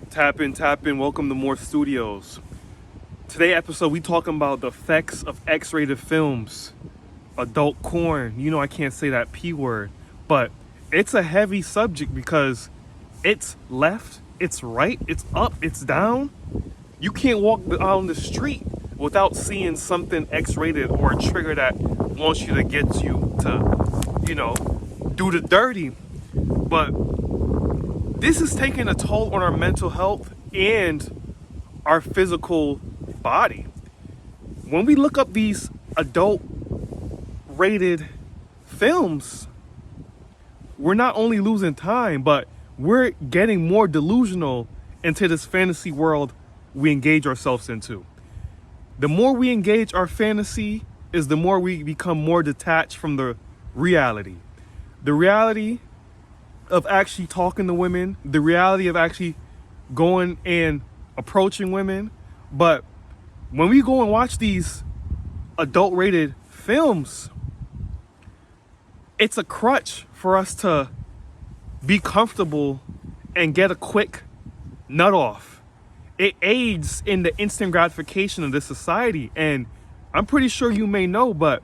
Tap in. Welcome to More Studios. Today episode, we talking about the effects of X-rated films, adult corn. You know I can't say that P word, but it's a heavy subject because it's left, it's right, it's up, it's down. You can't walk out on the street without seeing something X-rated or a trigger that wants you to get you to, do the dirty. But this is taking a toll on our mental health and our physical body. When we look up these adult rated films, we're not only losing time, but we're getting more delusional into this fantasy world we engage ourselves into. The more we engage our fantasy is the more we become more detached from the reality. The reality of actually talking to women, the reality of actually going and approaching women. But when we go and watch these adult rated films, it's a crutch for us to be comfortable and get a quick nut off. It aids in the instant gratification of this society. And I'm pretty sure you may know, but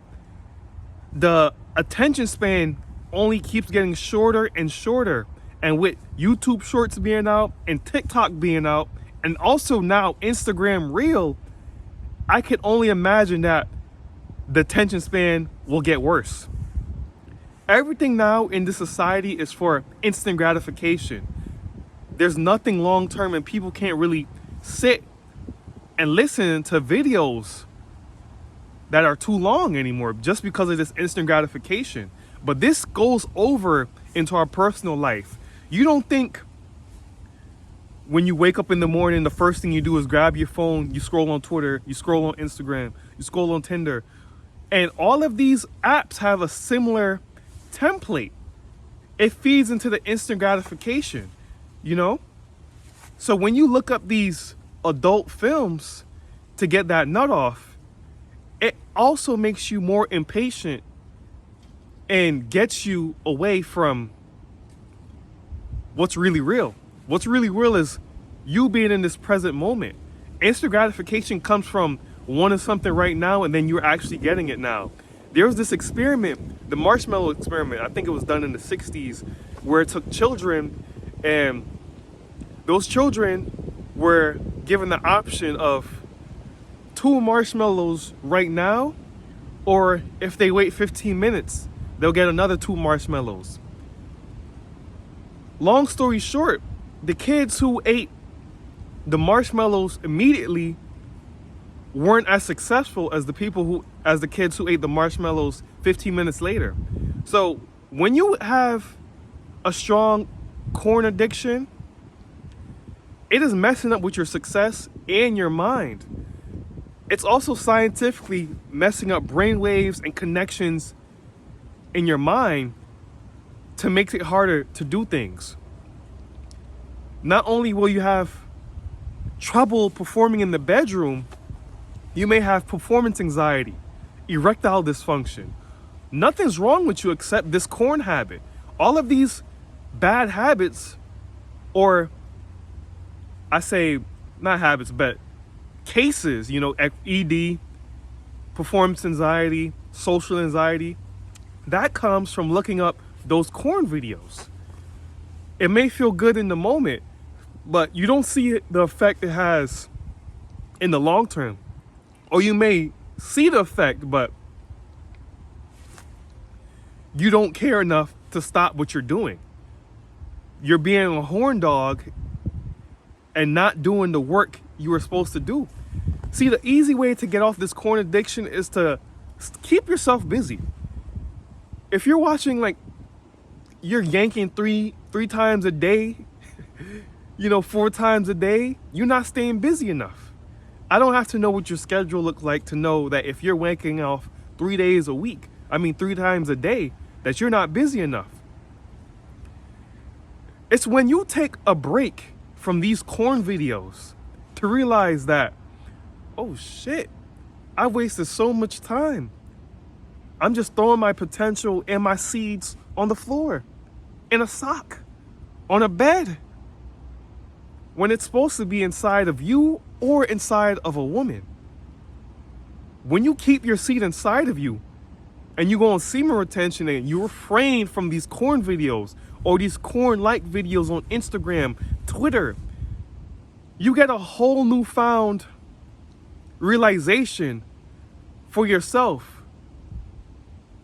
the attention span only keeps getting shorter and shorter. And with YouTube Shorts being out and TikTok being out, and also now Instagram Reel, I can only imagine that the attention span will get worse. Everything now in this society is for instant gratification. There's nothing long term, and people can't really sit and listen to videos that are too long anymore just because of this instant gratification. But this goes over into our personal life. You don't think when you wake up in the morning, the first thing you do is grab your phone, you scroll on Twitter, you scroll on Instagram, you scroll on Tinder. And all of these apps have a similar template. It feeds into the instant gratification, So when you look up these adult films to get that nut off, it also makes you more impatient and gets you away from what's really real. What's really real is you being in this present moment. Instant gratification comes from wanting something right now, and then you're actually getting it now. There was this experiment, the marshmallow experiment, I think it was done in the 60s, where it took children, and those children were given the option of 2 marshmallows right now, or if they wait 15 minutes, they'll get another 2 marshmallows. Long story short, the kids who ate the marshmallows immediately weren't as successful as the kids who ate the marshmallows 15 minutes later. So when you have a strong corn addiction, it is messing up with your success and your mind. It's also scientifically messing up brain waves and connections in your mind to make it harder to do things. Not only will you have trouble performing in the bedroom, you may have performance anxiety, erectile dysfunction. Nothing's wrong with you except this corn habit. All of these bad habits, or I say not habits, but cases, ED, performance anxiety, social anxiety, that comes from looking up those corn videos. It may feel good in the moment, but you don't see the effect it has in the long term. Or you may see the effect, but you don't care enough to stop what you're doing. You're being a horn dog and not doing the work you were supposed to do. See, the easy way to get off this corn addiction is to keep yourself busy. If you're watching, you're yanking three times a day, 4 times a day, you're not staying busy enough. I don't have to know what your schedule looks like to know that if you're wanking off 3 days a week, 3 times a day, that you're not busy enough. It's when you take a break from these corn videos to realize that, oh shit, I wasted so much time. I'm just throwing my potential and my seeds on the floor, in a sock, on a bed. when it's supposed to be inside of you or inside of a woman. When you keep your seed inside of you and you go on semen retention and you refrain from these corn videos or these corn-like videos on Instagram, Twitter, you get a whole newfound realization for yourself.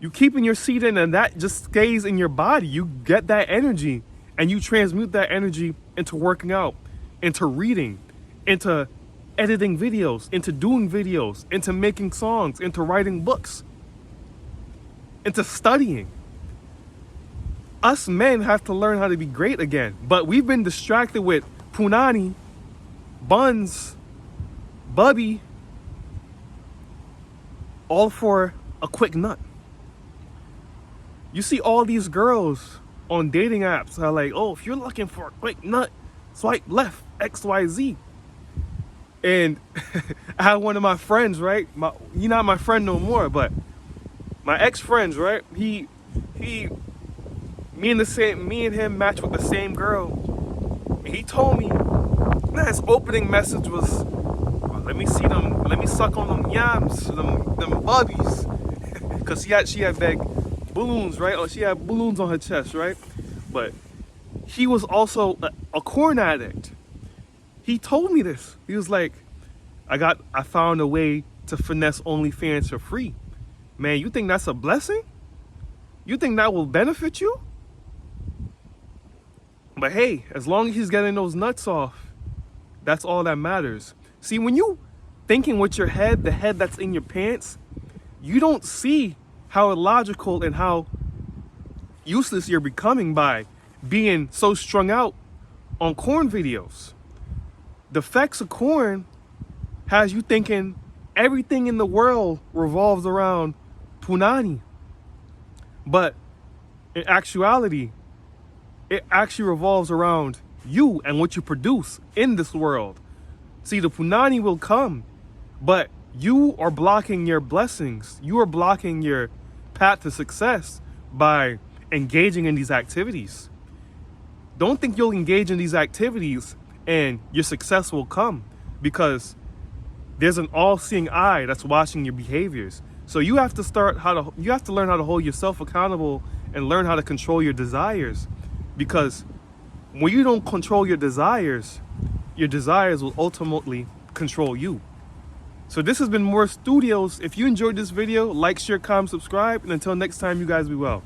You keeping your seed in and that just stays in your body. You get that energy and you transmute that energy into working out, into reading, into editing videos, into doing videos, into making songs, into writing books, into studying. Us men have to learn how to be great again, but we've been distracted with punani, buns, bubby, all for a quick nut. You see all these girls on dating apps are like, oh, if you're looking for a quick nut, swipe left, XYZ. And I had one of my friends, right? He's not my friend no more, but my ex-friends, right? Me and him matched with the same girl. And he told me that his opening message was, oh, let me suck on them yams, them bubbies. Cause she had big balloons, right? Or she had balloons on her chest, right? But he was also a corn addict. He told me this. He was like, I found a way to finesse OnlyFans for free. Man, you think that's a blessing? You think that will benefit you? But hey, as long as he's getting those nuts off, that's all that matters. See, when you thinking with your head, the head that's in your pants, you don't see how illogical and how useless you're becoming by being so strung out on corn videos. The effects of corn has you thinking everything in the world revolves around punani. But in actuality, it actually revolves around you and what you produce in this world. See, the punani will come, but you are blocking your blessings. You are blocking your path to success by engaging in these activities. Don't think you'll engage in these activities and your success will come, because there's an all-seeing eye that's watching your behaviors. So you have to learn how to hold yourself accountable and learn how to control your desires. Because when you don't control your desires will ultimately control you. So this has been More Studios. If you enjoyed this video, like, share, comment, subscribe, and until next time, you guys be well.